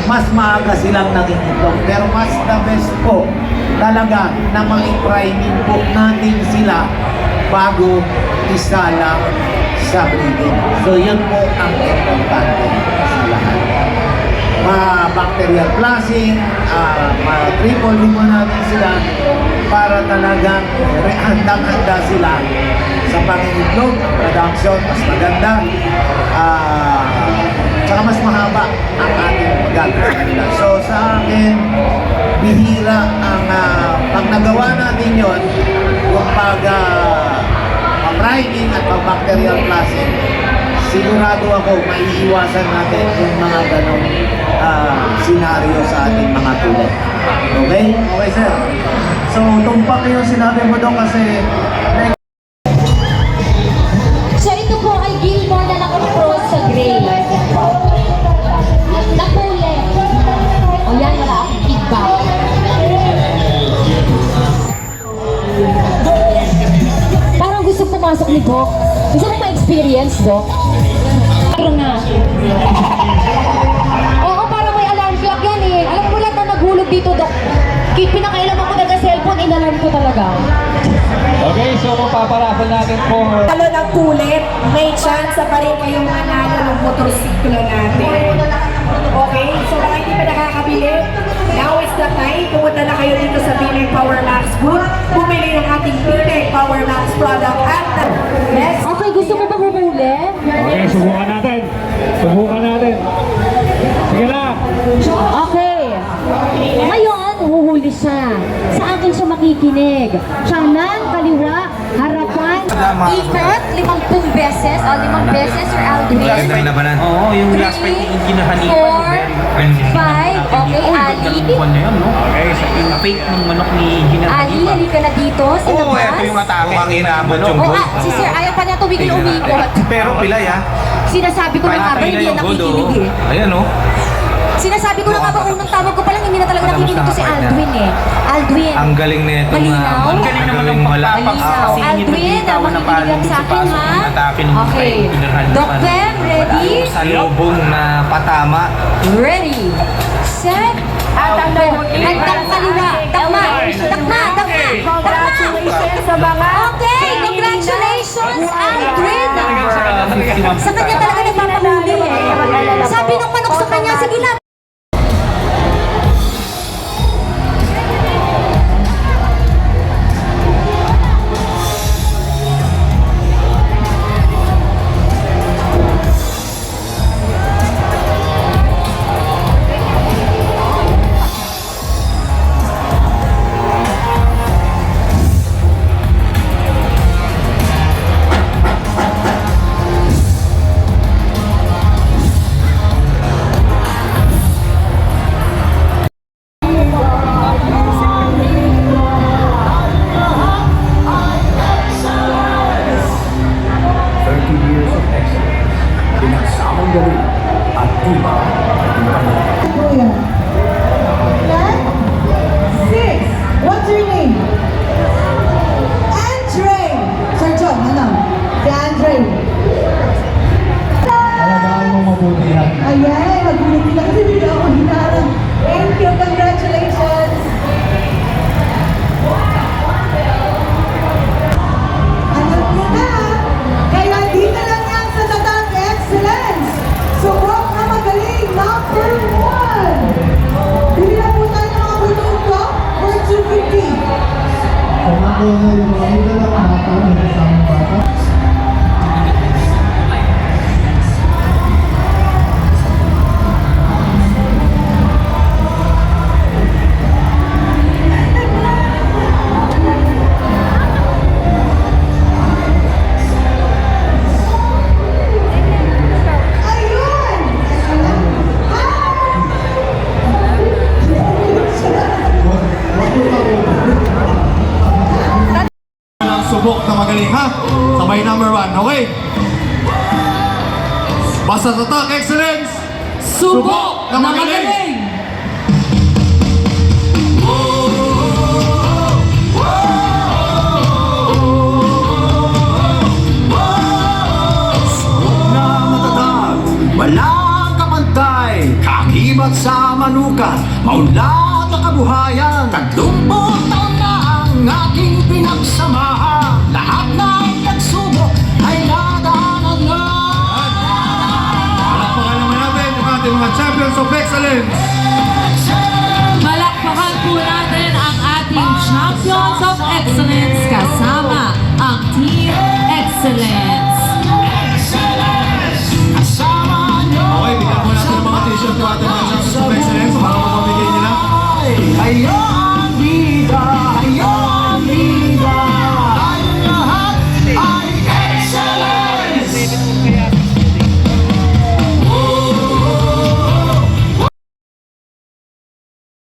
mas maaga silang naging itlog. Pero mas the best po talaga na ma-priming po natin sila bago isala sa breeding. So yun po ang importante sa lahat. Ma-bacterial flushing, ma-triple din mo natin sila para talagang handang-handa sila sa pangingitlog, ang production mas maganda, tsaka mas mahaba ang ating magagawa sa kanila. So sa akin, bihira ang pag nagawa natin yon, yung pag-priming at pag-bacterial flushing, sigurado ako maiiwasan natin yung mga ganong senaryo sa ating mga tulad. Okay? Okay, sir. So, tumpak yung sinabi mo doon kasi So ito po ay Gilmore na naka-cross sa gray. Napuli. O yan, wala akong feedback. Parang gusto pumasok ni Doc. Gusto mo ma-experience, Doc? Parang na. Oo, parang may alarm clock yan eh. Alam mo lahat na naghulog dito, Doc. Pinakailaman ko na cellphone, inalarm ko talaga. Okay, so mapaparafal natin po. Talo ng kulit, may chance pa rin kayong manalo ng motorsiklo natin. Okay, so mga hindi pa nakakabili, now is the time. Pumunta na kayo dito sa Pinay Power Max booth. Bumili ng ating Pinay Power Max product at next. Okay, gusto mo ba humuli? Okay, subukan natin. Subukan natin. Sige na. Okay. Ngayon, huhuli siya. Sa akin siya makikinig. Kanan, kaliwa, harapan, ikot, 50 beses, o 5 beses or Aldrin. Magandang labanan. Oo, yung last fight yung kinahanipan. 4, 5, okay, Ali. Okay, sa fake ng manok ni Ali, halika na dito, sa Oo, labas. ito yung atake. Mukhang inaabot yung Oo, goal. si Sir, ayaw pa niya tumigil umikot. Pero pilay ha. Sinasabi ko na nga ba, hindi yan nakikinig eh. Ayan o. Sinasabi ko na nga ba, unang tawag ko pa lang, hindi na talaga nakikinig to si Aldwin eh. Aldwin. Ang galing na ito. Malinaw? Ang galing naman ng Malinaw. Aldwin, makikinig lang sa akin ha. Okay. Doc Pem, ready? Sa lubong na patama. Ready, set, at ang kaliwa. Takma, takma, takma. Congratulations sa mga Okay, congratulations, Aldwin. Sa kanya talaga nagpapahuli eh. Sabi ng manok sa kanya, sige na. What's your name? Andre! Sir John, ano? Si Andre. talagaan mong mabuti yan. Ayan, magulit nila kasi hindi ako hinarang. Thank you, congratulations! Alam niyo na, kaya dito lang yan sa Tatak Excellence. Subok na magaling, number 1! Bili na po tayo ng mga butong ko for 250. Kung ako na yung mga ito lang nakataon ng isang bata. Ayun! Ang subok na magaling ha. Sabay number 1, okay? Basta Tatak Excellence! Subok na magaling! Na matatag, walang kapantay, Akibat sa manuka, maunlad na kabuhayan. 30 taon na ang aking pinagsamahan. Lahat na nagsubok ay nadaanan na. Palakpakan naman natin yung ating mga Champions of Excellence.